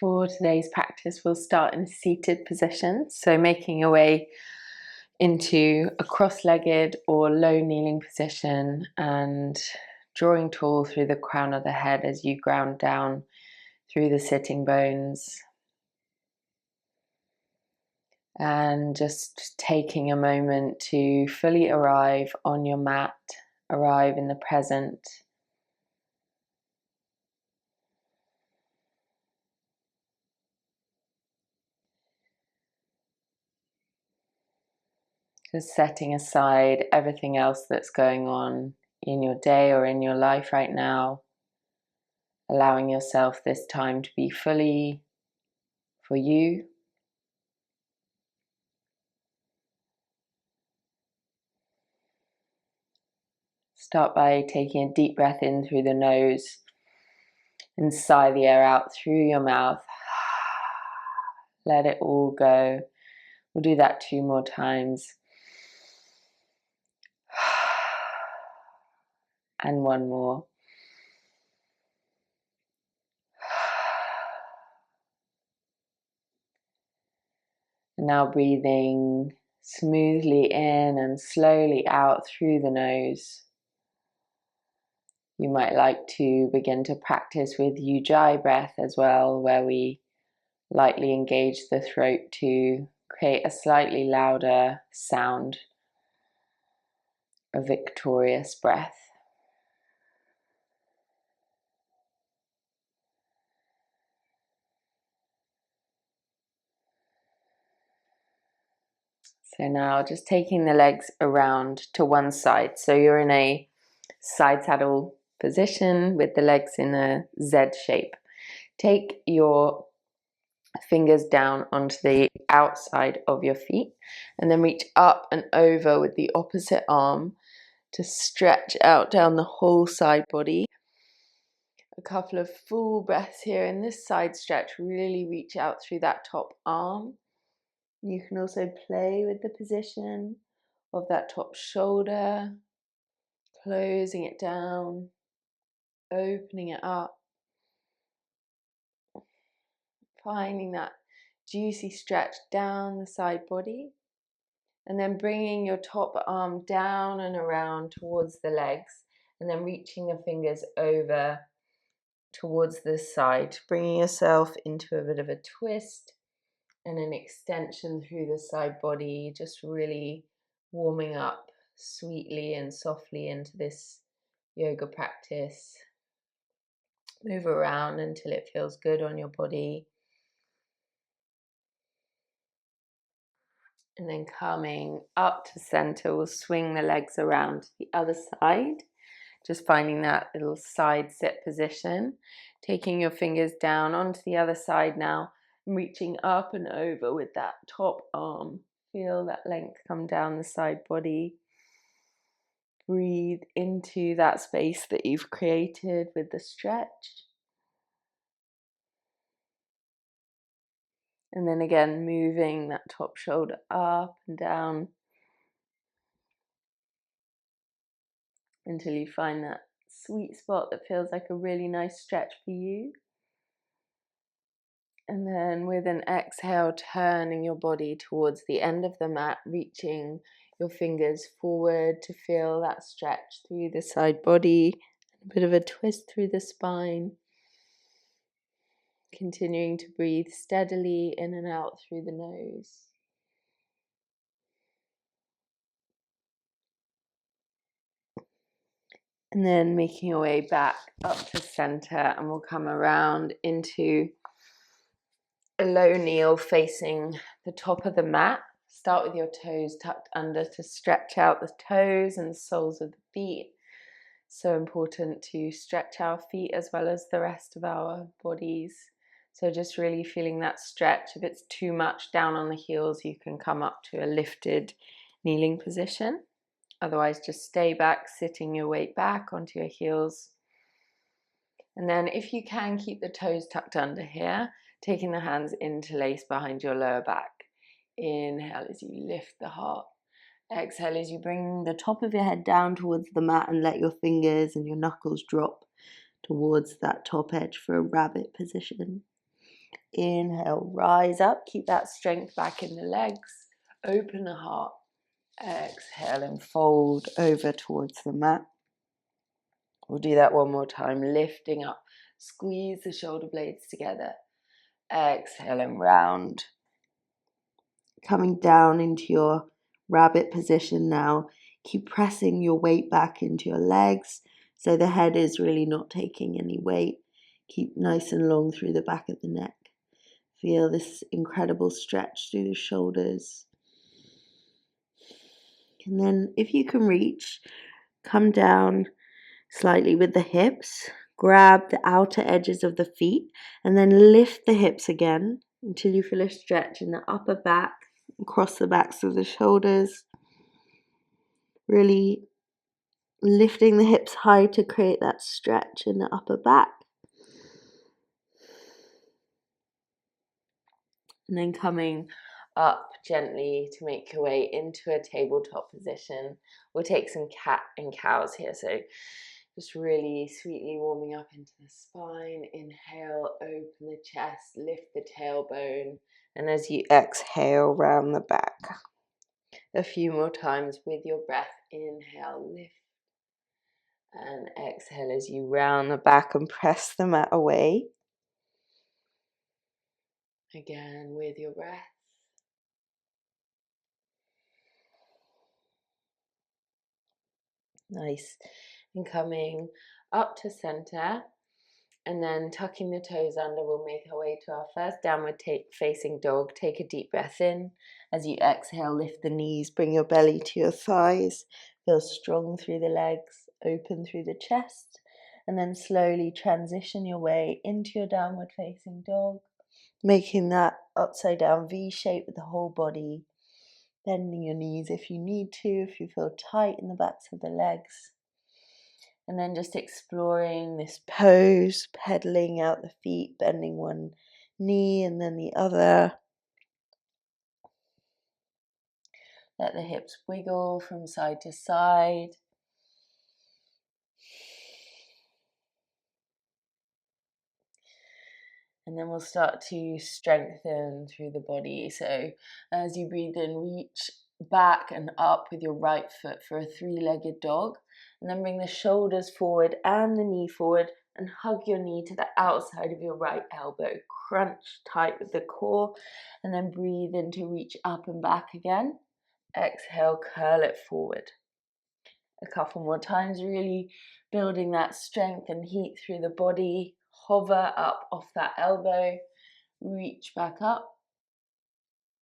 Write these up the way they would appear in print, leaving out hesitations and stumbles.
For today's practice, we'll start in a seated position, so making your way into a cross-legged or low kneeling position and drawing tall through the crown of the head as you ground down through the sitting bones. And just taking a moment to fully arrive on your mat, arrive in the present. Just setting aside everything else that's going on in your day or in your life right now. Allowing yourself this time to be fully for you. Start by taking a deep breath in through the nose and sigh the air out through your mouth. Let it all go. We'll do that 2 more times. And 1 more. And now breathing smoothly in and slowly out through the nose. You might like to begin to practice with ujjayi breath as well, where we lightly engage the throat to create a slightly louder sound, a victorious breath. So now just taking the legs around to one side. So you're in a side saddle position with the legs in a Z shape. Take your fingers down onto the outside of your feet and then reach up and over with the opposite arm to stretch out down the whole side body. A couple of full breaths here in this side stretch. Really reach out through that top arm. You can also play with the position of that top shoulder, closing it down, opening it up, finding that juicy stretch down the side body, and then bringing your top arm down and around towards the legs, and then reaching the fingers over towards the side, bringing yourself into a bit of a twist and an extension through the side body, just really warming up sweetly and softly into this yoga practice. Move around until it feels good on your body. And then coming up to center, we'll swing the legs around to the other side. Just finding that little side sit position. Taking your fingers down onto the other side now. Reaching up and over with that top arm. Feel that length come down the side body. Breathe into that space that you've created with the stretch. And then again, moving that top shoulder up and down until you find that sweet spot that feels like a really nice stretch for you. And then with an exhale, turning your body towards the end of the mat, reaching your fingers forward to feel that stretch through the side body, a bit of a twist through the spine. Continuing to breathe steadily in and out through the nose. And then making your way back up to center, and we'll come around into a low kneel facing the top of the mat. Start with your toes tucked under to stretch out the toes and the soles of the feet. So important to stretch our feet as well as the rest of our bodies. So just really feeling that stretch. If it's too much down on the heels, you can come up to a lifted kneeling position. Otherwise, just stay back, sitting your weight back onto your heels. And then if you can, keep the toes tucked under here, taking the hands interlace behind your lower back. Inhale as you lift the heart. Exhale as you bring the top of your head down towards the mat and let your fingers and your knuckles drop towards that top edge for a rabbit position. Inhale, rise up, keep that strength back in the legs, open the heart. Exhale and fold over towards the mat. We'll do that one more time, lifting up, squeeze the shoulder blades together. Exhale and round. Coming down into your rabbit position now. Keep pressing your weight back into your legs so the head is really not taking any weight. Keep nice and long through the back of the neck. Feel this incredible stretch through the shoulders. And then if you can reach, come down slightly with the hips. Grab the outer edges of the feet and then lift the hips again until you feel a stretch in the upper back, across the backs of the shoulders. Really lifting the hips high to create that stretch in the upper back. And then coming up gently to make your way into a tabletop position. We'll take some cat and cows here. So just really sweetly warming up into the spine. Inhale, open the chest, lift the tailbone. And as you exhale, round the back. A few more times with your breath. Inhale, lift. And exhale as you round the back and press the mat away. Again with your breath. Nice. And coming up to center. And then tucking the toes under, we'll make our way to our first downward facing dog. Take a deep breath in. As you exhale, lift the knees, bring your belly to your thighs. Feel strong through the legs, open through the chest. And then slowly transition your way into your downward facing dog. Making that upside down V shape with the whole body. Bending your knees if you need to, if you feel tight in the backs of the legs. And then just exploring this pose, pedaling out the feet, bending one knee and then the other. Let the hips wiggle from side to side. And then we'll start to strengthen through the body. So as you breathe in, reach back and up with your right foot for a three-legged dog. And then bring the shoulders forward and the knee forward and hug your knee to the outside of your right elbow. Crunch tight with the core and then breathe in to reach up and back again. Exhale, curl it forward. A couple more times, really building that strength and heat through the body. Hover up off that elbow, reach back up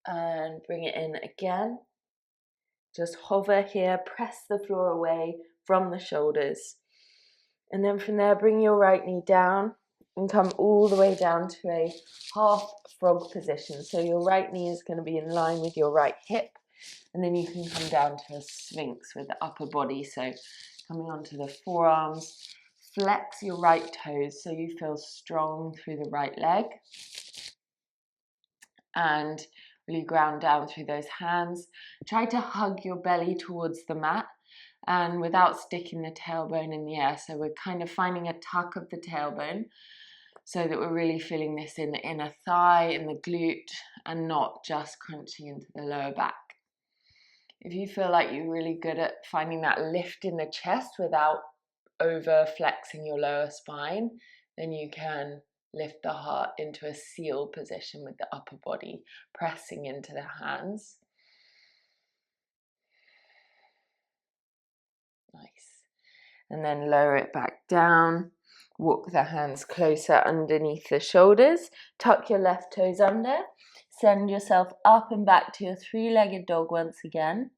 and bring it in again. Just hover here, press the floor away from the shoulders. And then from there, bring your right knee down and come all the way down to a half frog position. So your right knee is going to be in line with your right hip. And then you can come down to a sphinx with the upper body. So coming onto the forearms, flex your right toes so you feel strong through the right leg. And really ground down through those hands. Try to hug your belly towards the mat and without sticking the tailbone in the air. So we're kind of finding a tuck of the tailbone so that we're really feeling this in the inner thigh, in the glute, and not just crunching into the lower back. If you feel like you're really good at finding that lift in the chest without over flexing your lower spine, then you can lift the heart into a seal position with the upper body pressing into the hands. Nice. And then lower it back down. Walk the hands closer underneath the shoulders. Tuck your left toes under. Send yourself up and back to your three-legged dog once again.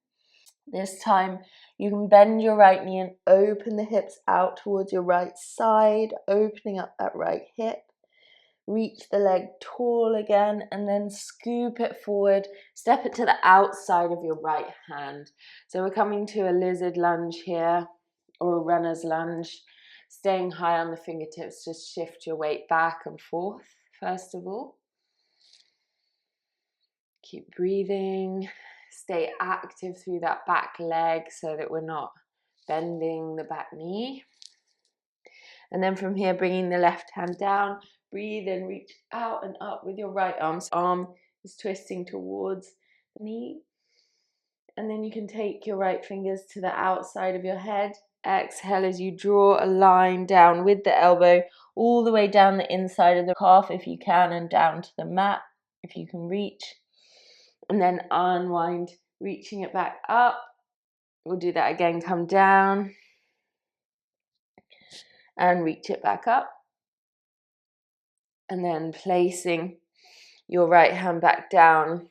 This time you can bend your right knee and open the hips out towards your right side, opening up that right hip. Reach the leg tall again and then scoop it forward. Step it to the outside of your right hand. So we're coming to a lizard lunge here or a runner's lunge. Staying high on the fingertips, just shift your weight back and forth first of all. Keep breathing. Stay active through that back leg so that we're not bending the back knee. And then from here, bringing the left hand down, Breathe in, reach out and up with your right arm. So arm is twisting towards the knee. And then you can take your right fingers to the outside of your head. Exhale as you draw a line down with the elbow all the way down the inside of the calf if you can, and down to the mat if you can reach. And then unwind, reaching it back up. We'll do that again. Come down and reach it back up. And then placing your right hand back down,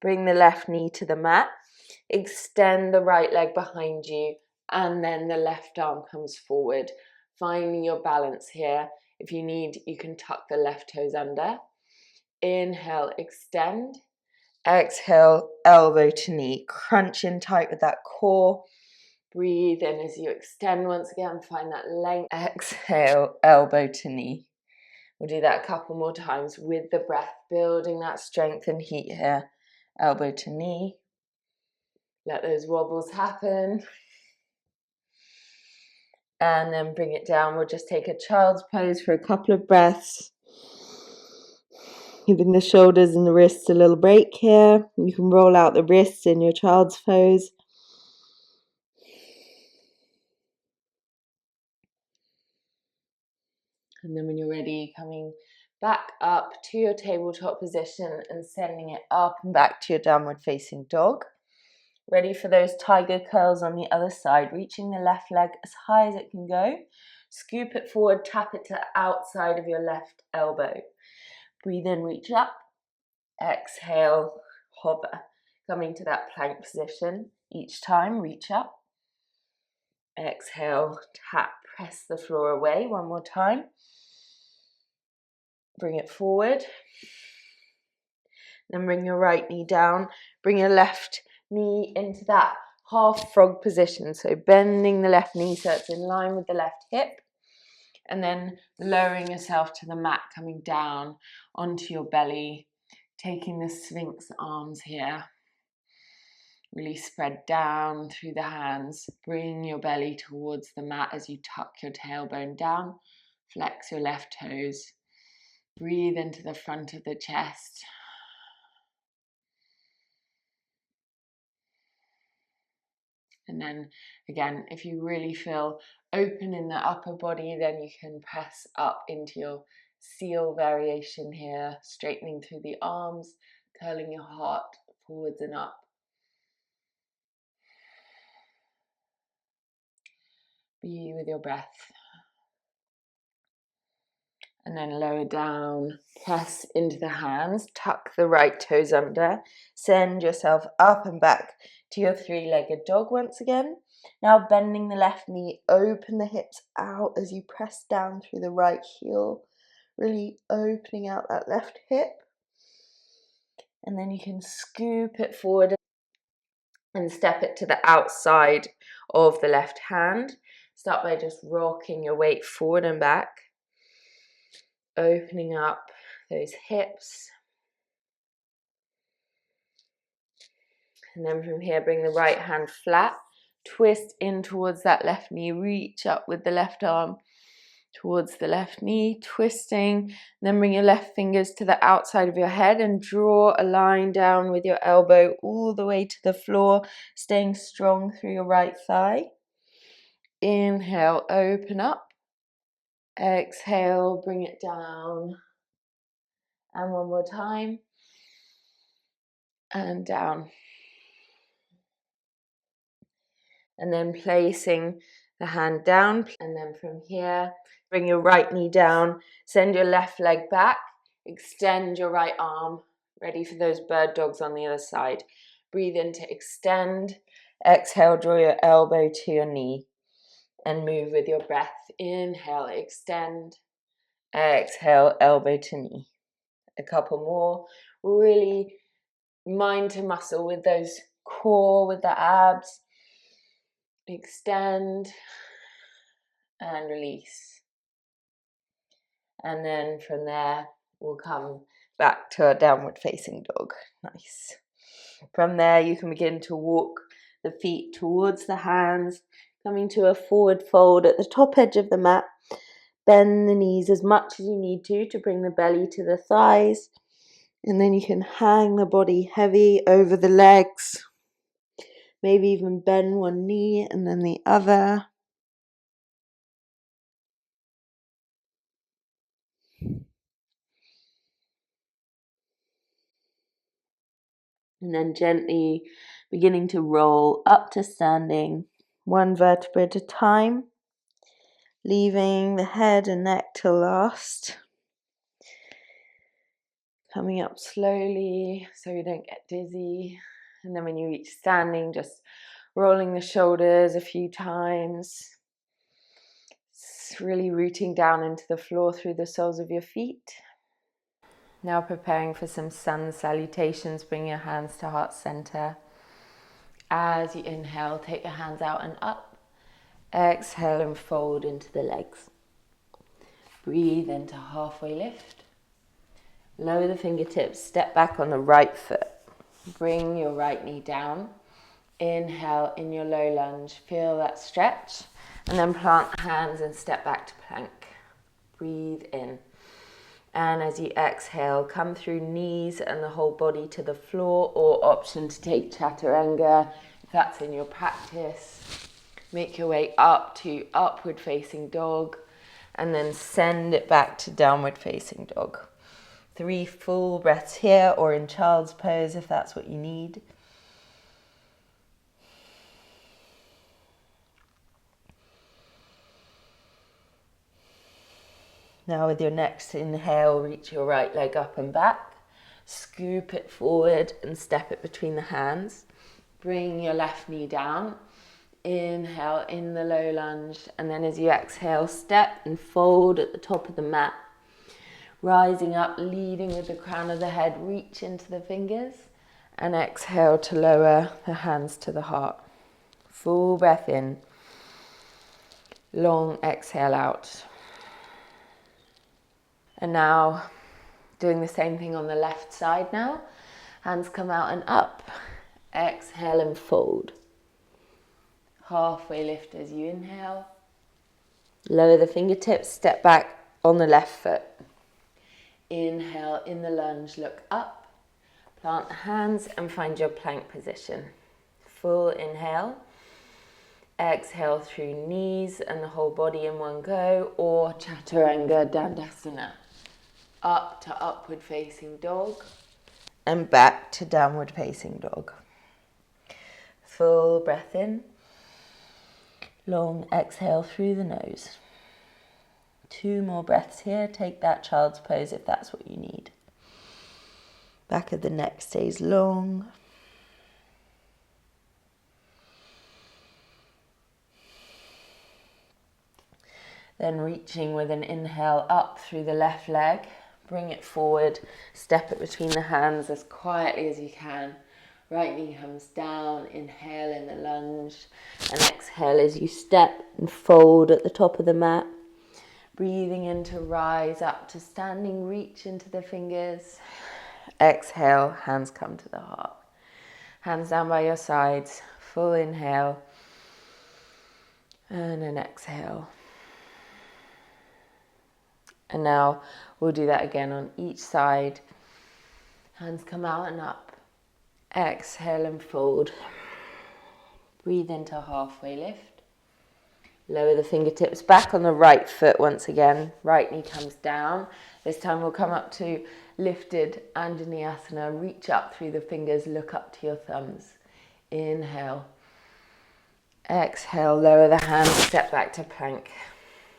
bring the left knee to the mat. Extend the right leg behind you, and then the left arm comes forward, finding your balance here. If you need, you can tuck the left toes under. Inhale, extend. Exhale, elbow to knee. Crunch in tight with that core. Breathe in as you extend once again, find that length. Exhale, elbow to knee. We'll do that a couple more times with the breath, building that strength and heat here. Elbow to knee. Let those wobbles happen. And then bring it down. We'll just take a child's pose for a couple of breaths. Giving the shoulders and the wrists a little break here. You can roll out the wrists in your child's pose. And then when you're ready, coming back up to your tabletop position and sending it up and back to your downward facing dog. Ready for those tiger curls on the other side, reaching the left leg as high as it can go. Scoop it forward, tap it to the outside of your left elbow. Breathe in, reach up. Exhale, hover. Coming to that plank position. Each time, reach up. Exhale, tap, press the floor away. One more time. Bring it forward. Then bring your right knee down. Bring your left knee into that half frog position. So bending the left knee so it's in line with the left hip. And then lowering yourself to the mat, coming down onto your belly. Taking the Sphinx arms here. Really spread down through the hands. Bring your belly towards the mat as you tuck your tailbone down. Flex your left toes. Breathe into the front of the chest. And then again, if you really feel open in the upper body, then you can press up into your seal variation here, straightening through the arms, curling your heart forwards and up. Be with your breath. And then lower down, press into the hands, tuck the right toes under, send yourself up and back to your three-legged dog once again. Now bending the left knee, open the hips out as you press down through the right heel, really opening out that left hip. And then you can scoop it forward and step it to the outside of the left hand. Start by just rocking your weight forward and back. Opening up those hips. And then from here, bring the right hand flat. Twist in towards that left knee. Reach up with the left arm towards the left knee. Twisting. Then bring your left fingers to the outside of your head and draw a line down with your elbow all the way to the floor. Staying strong through your right thigh. Inhale, open up. Exhale, bring it down. And one more time. And down. And then placing the hand down. And then from here, bring your right knee down. Send your left leg back. Extend your right arm. Ready for those bird dogs on the other side. Breathe in to extend. Exhale, draw your elbow to your knee. And move with your breath. Inhale, extend. Exhale, elbow to knee. A couple more. Really mind to muscle with those core, with the abs. Extend and release. And then from there, we'll come back to our downward facing dog. Nice. From there, you can begin to walk the feet towards the hands, coming to a forward fold at the top edge of the mat. Bend the knees as much as you need to bring the belly to the thighs. And then you can hang the body heavy over the legs. Maybe even bend one knee and then the other. And then gently beginning to roll up to standing, one vertebra at a time, leaving the head and neck till last. Coming up slowly so you don't get dizzy. And then when you reach standing, just rolling the shoulders a few times. Really rooting down into the floor through the soles of your feet. Now preparing for some sun salutations, bring your hands to heart center. As you inhale, take your hands out and up. Exhale and fold into the legs. Breathe into halfway lift. Lower the fingertips, step back on the right foot. Bring your right knee down. Inhale in your low lunge, feel that stretch. And then plant hands and step back to plank. Breathe in. And as you exhale, come through knees and the whole body to the floor, or option to take chaturanga if that's in your practice. Make your way up to upward facing dog and then send it back to downward facing dog. 3 full breaths here or in child's pose if that's what you need. Now with your next inhale, reach your right leg up and back. Scoop it forward and step it between the hands. Bring your left knee down. Inhale in the low lunge. And then as you exhale, step and fold at the top of the mat. Rising up, leading with the crown of the head. Reach into the fingers. And exhale to lower the hands to the heart. Full breath in. Long exhale out. And now, doing the same thing on the left side now. Hands come out and up. Exhale and fold. Halfway lift as you inhale. Lower the fingertips, step back on the left foot. Inhale in the lunge, look up. Plant the hands and find your plank position. Full inhale. Exhale through knees and the whole body in one go, or chaturanga dandasana. Up to upward facing dog and back to downward facing dog. Full breath in. Long exhale through the nose. 2 more breaths here. Take that child's pose if that's what you need. Back of the neck stays long. Then reaching with an inhale up through the left leg. Bring it forward. Step it between the hands as quietly as you can. Right knee comes down. Inhale in the lunge. And exhale as you step and fold at the top of the mat. Breathing in to rise up to standing. Reach into the fingers. Exhale. Hands come to the heart. Hands down by your sides. Full inhale. And an exhale. And now we'll do that again on each side. Hands come out and up. Exhale and fold. Breathe into halfway lift. Lower the fingertips back on the right foot once again. Right knee comes down. This time we'll come up to lifted anjaneyasana. Reach up through the fingers, look up to your thumbs. Inhale. Exhale, lower the hands, step back to plank.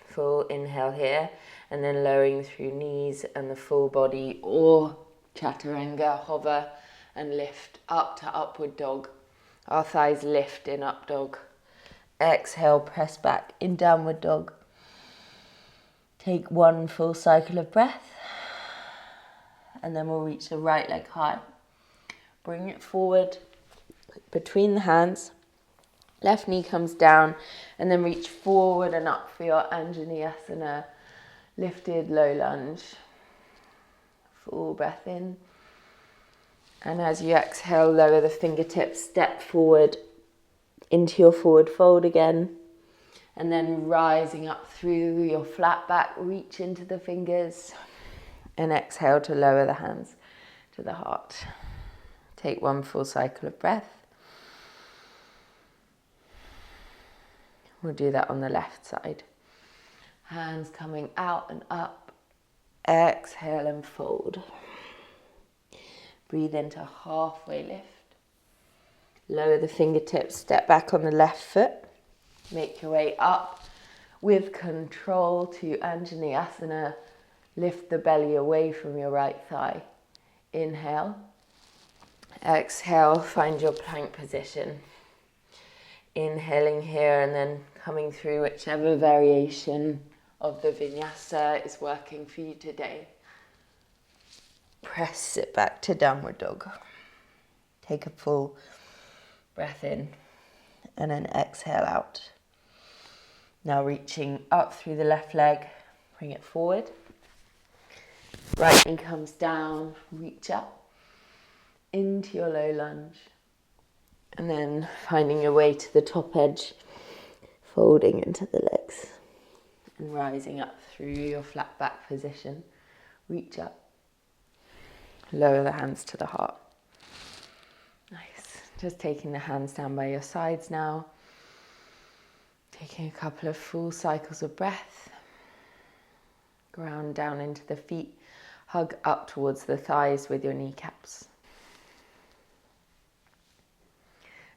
Full inhale here. And then lowering through knees and the full body, or chaturanga, hover and lift up to upward dog. Our thighs lift in up dog. Exhale, press back in downward dog. Take 1 full cycle of breath. And then we'll reach the right leg high. Bring it forward between the hands. Left knee comes down and then reach forward and up for your anjaneyasana. Lifted low lunge. Full breath in. And as you exhale, lower the fingertips, step forward into your forward fold again. And then rising up through your flat back, reach into the fingers. And exhale to lower the hands to the heart. Take one full cycle of breath. We'll do that on the left side. Hands coming out and up. Exhale and fold. Breathe into halfway lift. Lower the fingertips, step back on the left foot. Make your way up with control to Anjaneyasana. Lift the belly away from your right thigh. Inhale. Exhale, find your plank position. Inhaling here and then coming through whichever variation of the vinyasa is working for you today. Press it back to downward dog. Take a full breath in and then exhale out. Now reaching up through the left leg, bring it forward. Right knee comes down, reach up into your low lunge. And then finding your way to the top edge, folding into the legs. And rising up through your flat back position. Reach up. Lower the hands to the heart. Nice. Just taking the hands down by your sides now. Taking a couple of full cycles of breath. Ground down into the feet. Hug up towards the thighs with your kneecaps.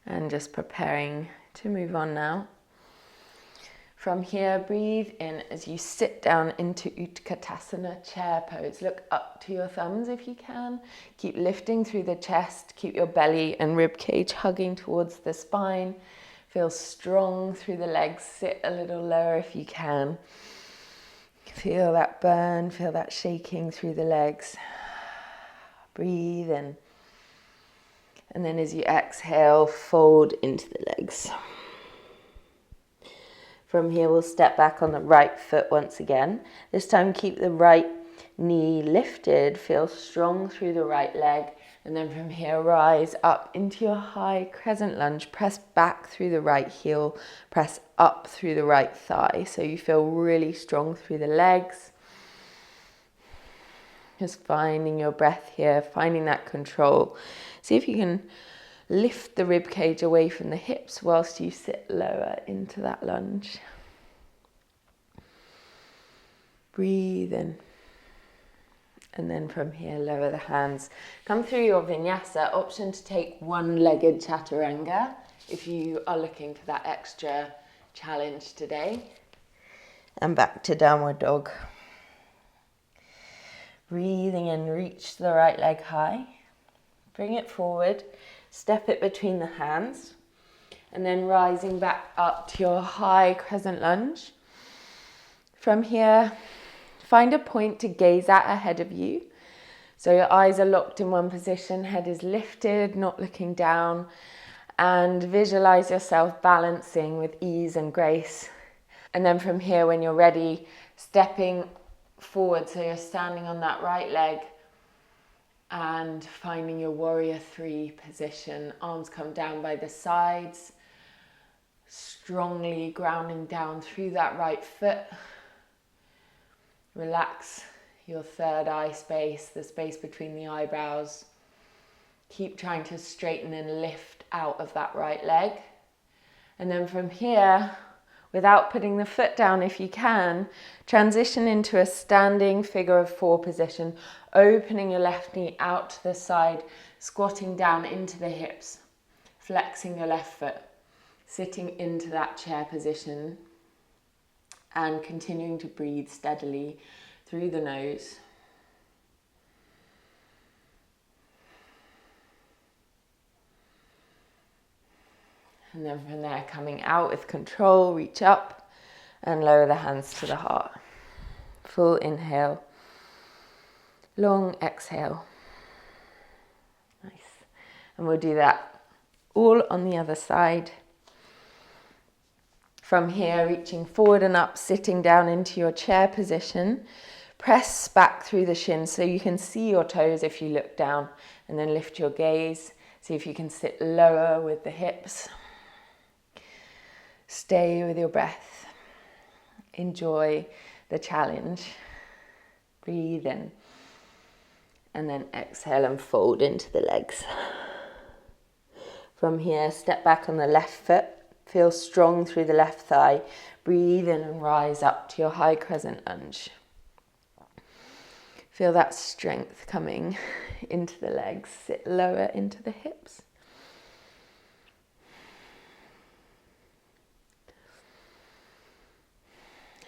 And just preparing to move on now. From here, breathe in as you sit down into Utkatasana, chair pose. Look up to your thumbs if you can. Keep lifting through the chest. Keep your belly and rib cage hugging towards the spine. Feel strong through the legs. Sit a little lower if you can. Feel that burn, feel that shaking through the legs. Breathe in. And then as you exhale, fold into the legs. From here, we'll step back on the right foot once again. This time, keep the right knee lifted. Feel strong through the right leg. And then from here, rise up into your high crescent lunge. Press back through the right heel. Press up through the right thigh. So you feel really strong through the legs. Just finding your breath here, finding that control. See if you can lift the rib cage away from the hips whilst you sit lower into that lunge. Breathe in. And then from here, lower the hands. Come through your vinyasa. Option to take one-legged chaturanga if you are looking for that extra challenge today. And back to downward dog. Breathing in, reach the right leg high. Bring it forward. Step it between the hands. And then rising back up to your high crescent lunge. From here, find a point to gaze at ahead of you. So your eyes are locked in one position, head is lifted, not looking down. And visualize yourself balancing with ease and grace. And then from here, when you're ready, stepping forward, so you're standing on that right leg and finding your warrior 3 position. Arms come down by the sides, strongly grounding down through that right foot. Relax your third eye space, the space between the eyebrows. Keep trying to straighten and lift out of that right leg. And then from here, without putting the foot down if you can, transition into a standing figure of 4 position, opening your left knee out to the side, squatting down into the hips, flexing your left foot, sitting into that chair position, and continuing to breathe steadily through the nose. And then from there, coming out with control, reach up and lower the hands to the heart. Full inhale, long exhale. Nice. And we'll do that all on the other side. From here, reaching forward and up, sitting down into your chair position. Press back through the shins so you can see your toes if you look down, and then lift your gaze. See if you can sit lower with the hips. Stay with your breath. Enjoy the challenge. Breathe in. And then exhale and fold into the legs. From here, step back on the left foot. Feel strong through the left thigh. Breathe in and rise up to your high crescent lunge. Feel that strength coming into the legs. Sit lower into the hips.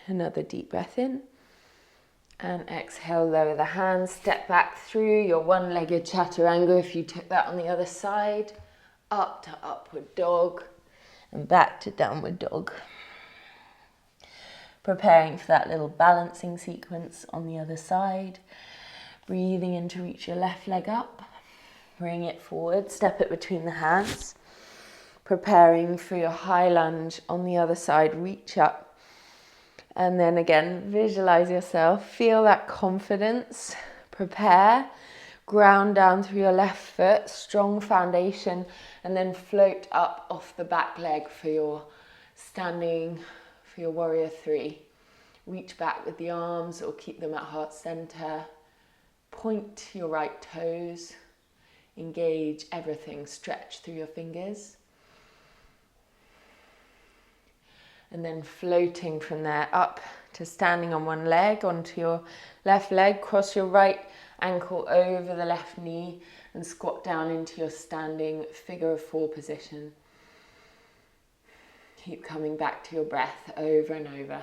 Another deep breath in. And exhale, lower the hands. Step back through your one-legged chaturanga if you took that on the other side. Up to upward dog. And back to downward dog. Preparing for that little balancing sequence on the other side. Breathing in to reach your left leg up. Bring it forward, step it between the hands. Preparing for your high lunge on the other side, reach up. And then again, visualize yourself, feel that confidence. Prepare, ground down through your left foot, strong foundation, and then float up off the back leg for your standing, for your warrior three. Reach back with the arms or keep them at heart center. Point your right toes. Engage everything. Stretch through your fingers. And then floating from there up to standing on one leg onto your left leg. Cross your right ankle over the left knee and squat down into your standing figure of four position. Keep coming back to your breath over and over.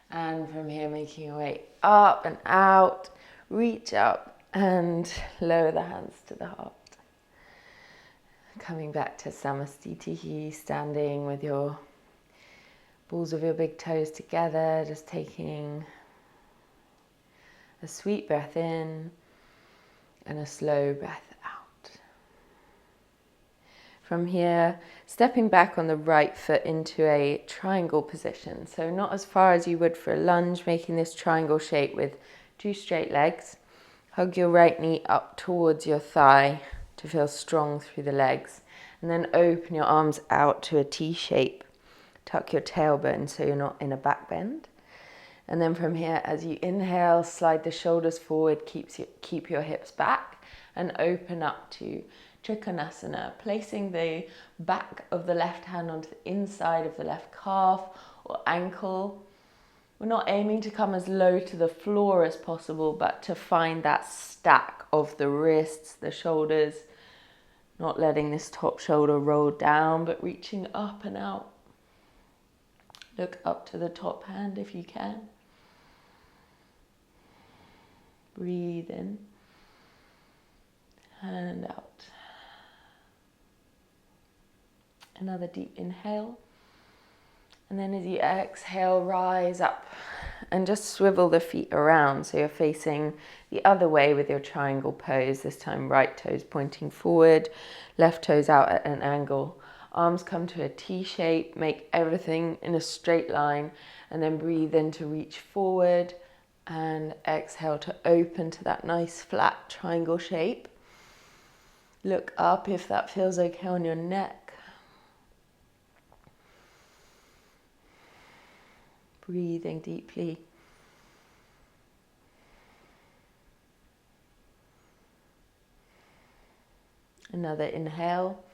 And from here, making your way up and out, reach up and lower the hands to the heart. Coming back to samastitihi, standing with your balls of your big toes together, just taking a sweet breath in and a slow breath out. From here, stepping back on the right foot into a triangle position. So not as far as you would for a lunge, making this triangle shape with two straight legs. Hug your right knee up towards your thigh to feel strong through the legs. And then open your arms out to a T shape. Tuck your tailbone so you're not in a back bend. And then from here, as you inhale, slide the shoulders forward, keep your hips back, and open up to Trikonasana, placing the back of the left hand onto the inside of the left calf or ankle. We're not aiming to come as low to the floor as possible, but to find that stack of the wrists, the shoulders, not letting this top shoulder roll down, but reaching up and out. Look up to the top hand if you can. Breathe in and out. Another deep inhale. And then as you exhale, rise up and just swivel the feet around so you're facing the other way with your triangle pose. This time right toes pointing forward, left toes out at an angle. Arms come to a T shape, make everything in a straight line, and then breathe in to reach forward and exhale to open to that nice flat triangle shape. Look up if that feels okay on your neck. Breathing deeply. Another inhale.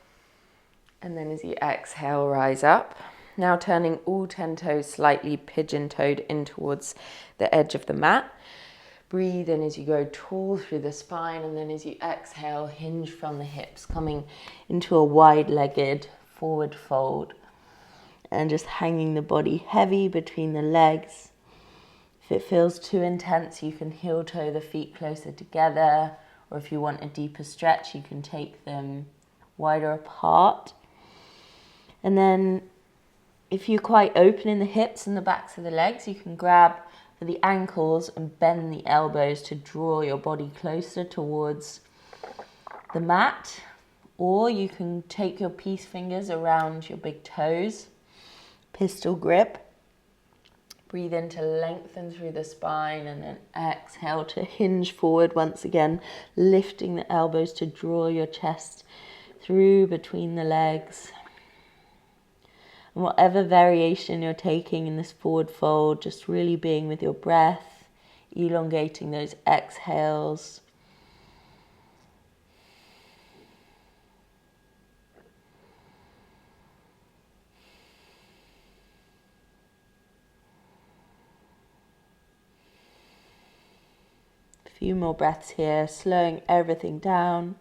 And then as you exhale, rise up. Now turning all 10 toes slightly pigeon-toed in towards the edge of the mat. Breathe in as you go tall through the spine, and then as you exhale, hinge from the hips, coming into a wide-legged forward fold. And just hanging the body heavy between the legs. If it feels too intense, you can heel toe the feet closer together, or if you want a deeper stretch, you can take them wider apart. And then if you're quite open in the hips and the backs of the legs, you can grab for the ankles and bend the elbows to draw your body closer towards the mat. Or you can take your peace fingers around your big toes, pistol grip. Breathe in to lengthen through the spine, and then exhale to hinge forward once again, lifting the elbows to draw your chest through between the legs. And whatever variation you're taking in this forward fold, just really being with your breath, elongating those exhales. Few more breaths here, slowing everything down.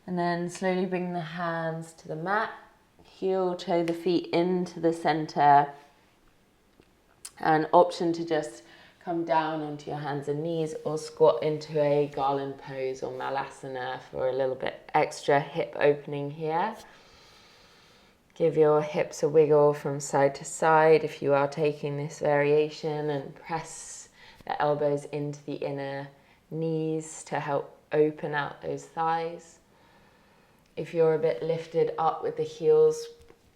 And then slowly bring the hands to the mat, heel toe the feet into the center. An option to just come down onto your hands and knees or squat into a garland pose or malasana for a little bit extra hip opening here. Give your hips a wiggle from side to side if you are taking this variation, and press the elbows into the inner knees to help open out those thighs. If you're a bit lifted up with the heels,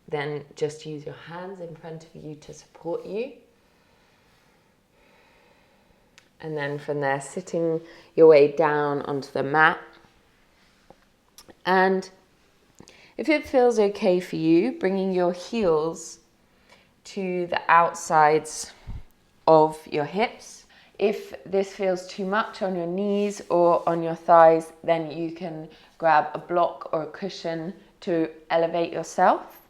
then just use your hands in front of you to support you. And then from there, sitting your way down onto the mat. And if it feels okay for you, bringing your heels to the outsides of your hips. If this feels too much on your knees or on your thighs, then you can grab a block or a cushion to elevate yourself.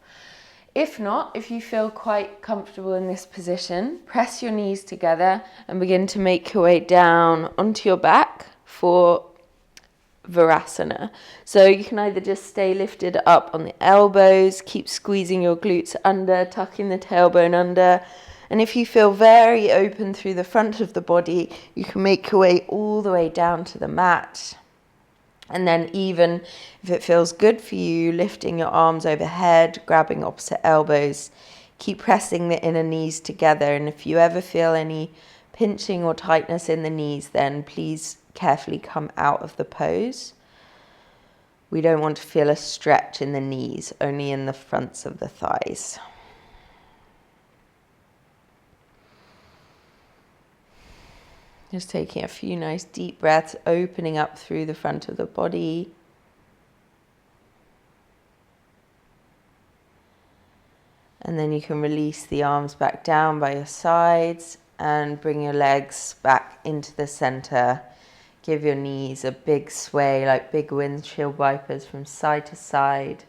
If not, if you feel quite comfortable in this position, press your knees together and begin to make your way down onto your back for virasana. So you can either just stay lifted up on the elbows, keep squeezing your glutes under, tucking the tailbone under, and if you feel very open through the front of the body, you can make your way all the way down to the mat. And then even if it feels good for you, lifting your arms overhead, grabbing opposite elbows, keep pressing the inner knees together. And if you ever feel any pinching or tightness in the knees, then please carefully come out of the pose. We don't want to feel a stretch in the knees, only in the fronts of the thighs. Just taking a few nice deep breaths, opening up through the front of the body. And then you can release the arms back down by your sides and bring your legs back into the center. Give your knees a big sway, like big windshield wipers from side to side.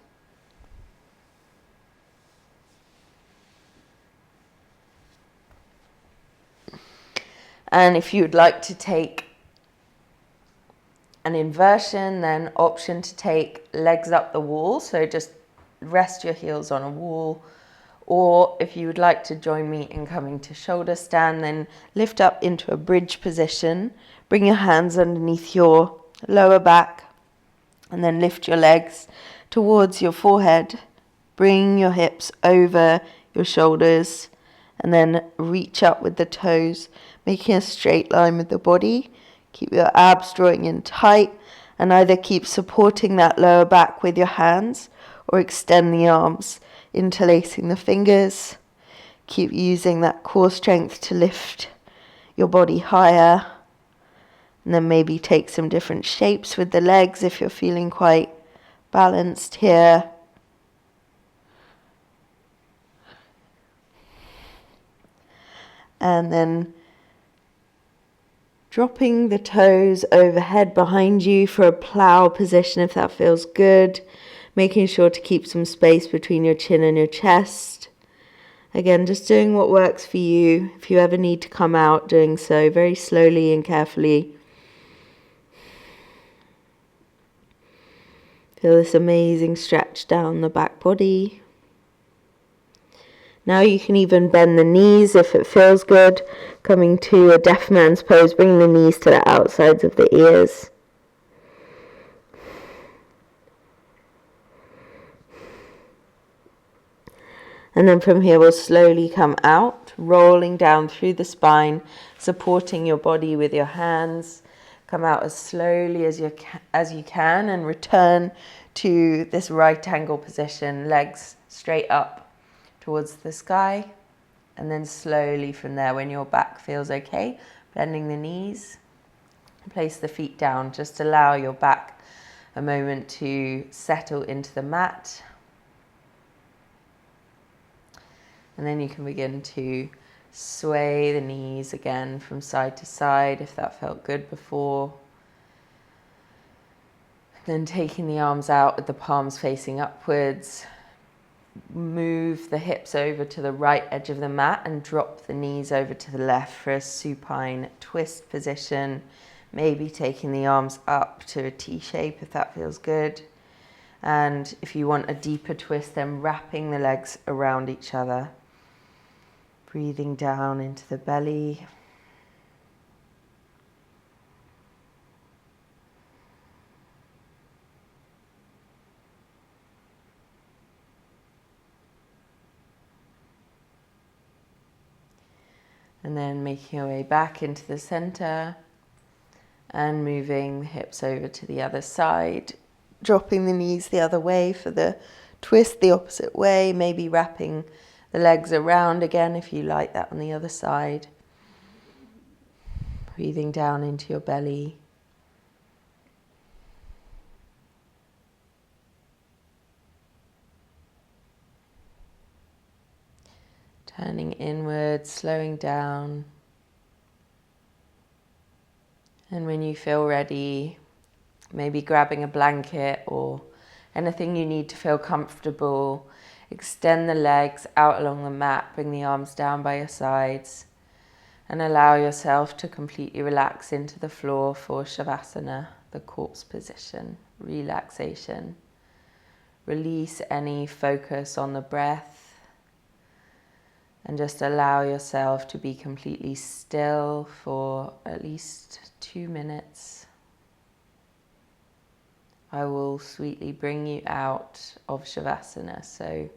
And if you'd like to take an inversion, then option to take legs up the wall. So just rest your heels on a wall. Or if you would like to join me in coming to shoulder stand, then lift up into a bridge position. Bring your hands underneath your lower back and then lift your legs towards your forehead. Bring your hips over your shoulders and then reach up with the toes, making a straight line with the body. Keep your abs drawing in tight and either keep supporting that lower back with your hands or extend the arms, interlacing the fingers. Keep using that core strength to lift your body higher. And then maybe take some different shapes with the legs if you're feeling quite balanced here. And then dropping the toes overhead behind you for a plow position if that feels good. Making sure to keep some space between your chin and your chest. Again, just doing what works for you. If you ever need to come out, doing so very slowly and carefully. Feel this amazing stretch down the back body. Now you can even bend the knees if it feels good. Coming to a deaf man's pose, bringing the knees to the outsides of the ears. And then from here we'll slowly come out, rolling down through the spine, supporting your body with your hands. Come out as slowly as you can and return to this right angle position, legs straight up towards the sky. And then slowly from there, when your back feels okay, bending the knees, place the feet down. Just allow your back a moment to settle into the mat. And then you can begin to sway the knees again from side to side if that felt good before. Then taking the arms out with the palms facing upwards. Move the hips over to the right edge of the mat and drop the knees over to the left for a supine twist position. Maybe taking the arms up to a T shape if that feels good. And if you want a deeper twist, then wrapping the legs around each other. Breathing down into the belly. And then making your way back into the center and moving the hips over to the other side. Dropping the knees the other way for the twist the opposite way. Maybe wrapping the legs around again if you like that on the other side. Breathing down into your belly. Turning inward, slowing down. And when you feel ready, maybe grabbing a blanket or anything you need to feel comfortable. Extend the legs out along the mat, bring the arms down by your sides, and allow yourself to completely relax into the floor for savasana, the corpse position, relaxation. Release any focus on the breath. And just allow yourself to be completely still for at least 2 minutes. I will sweetly bring you out of Shavasana, so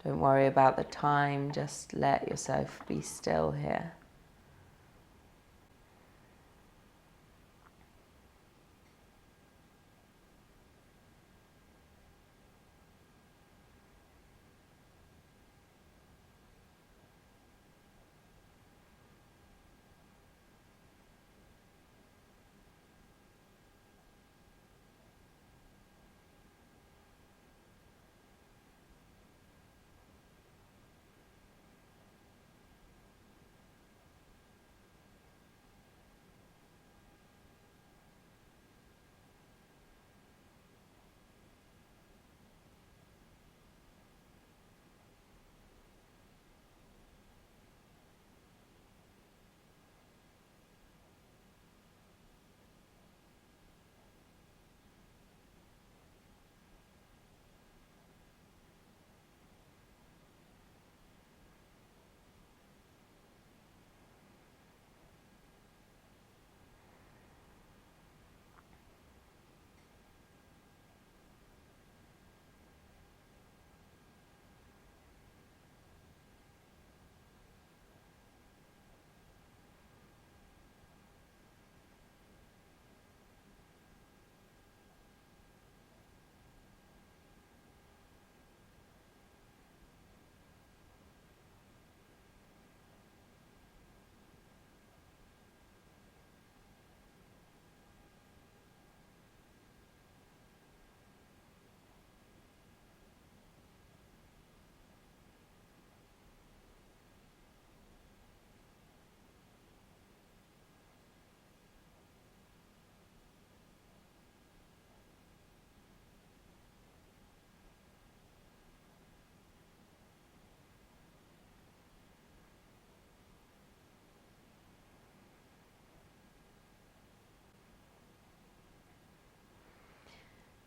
don't worry about the time, just let yourself be still here.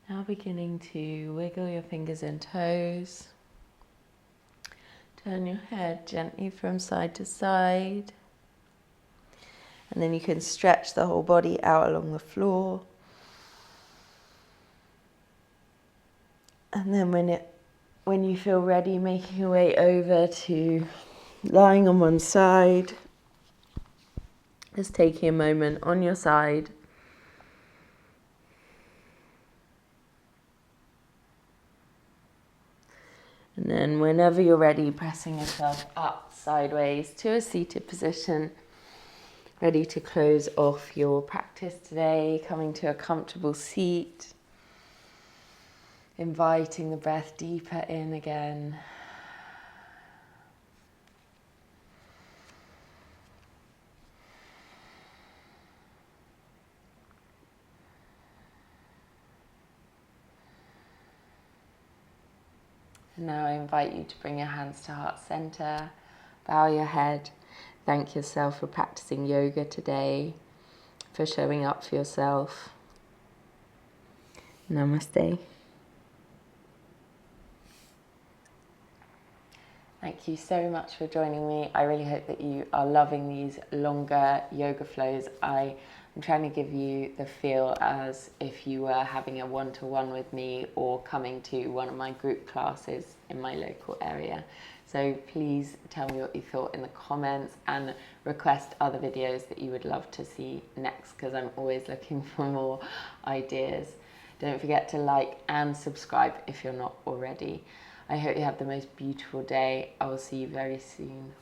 Now beginning to wiggle your fingers and toes. Turn your head gently from side to side. And then you can stretch the whole body out along the floor. And then when you feel ready, making your way over to lying on one side. Just taking a moment on your side. And then whenever you're ready, pressing yourself up sideways to a seated position, ready to close off your practice today, coming to a comfortable seat, inviting the breath deeper in again. And now I invite you to bring your hands to heart center, bow your head, thank yourself for practicing yoga today, for showing up for yourself. Namaste. Thank you so much for joining me. I really hope that you are loving these longer yoga flows. I'm trying to give you the feel as if you were having a one-to-one with me or coming to one of my group classes in my local area. So please tell me what you thought in the comments and request other videos that you would love to see next, because I'm always looking for more ideas. Don't forget to like and subscribe if you're not already. I hope you have the most beautiful day. I will see you very soon.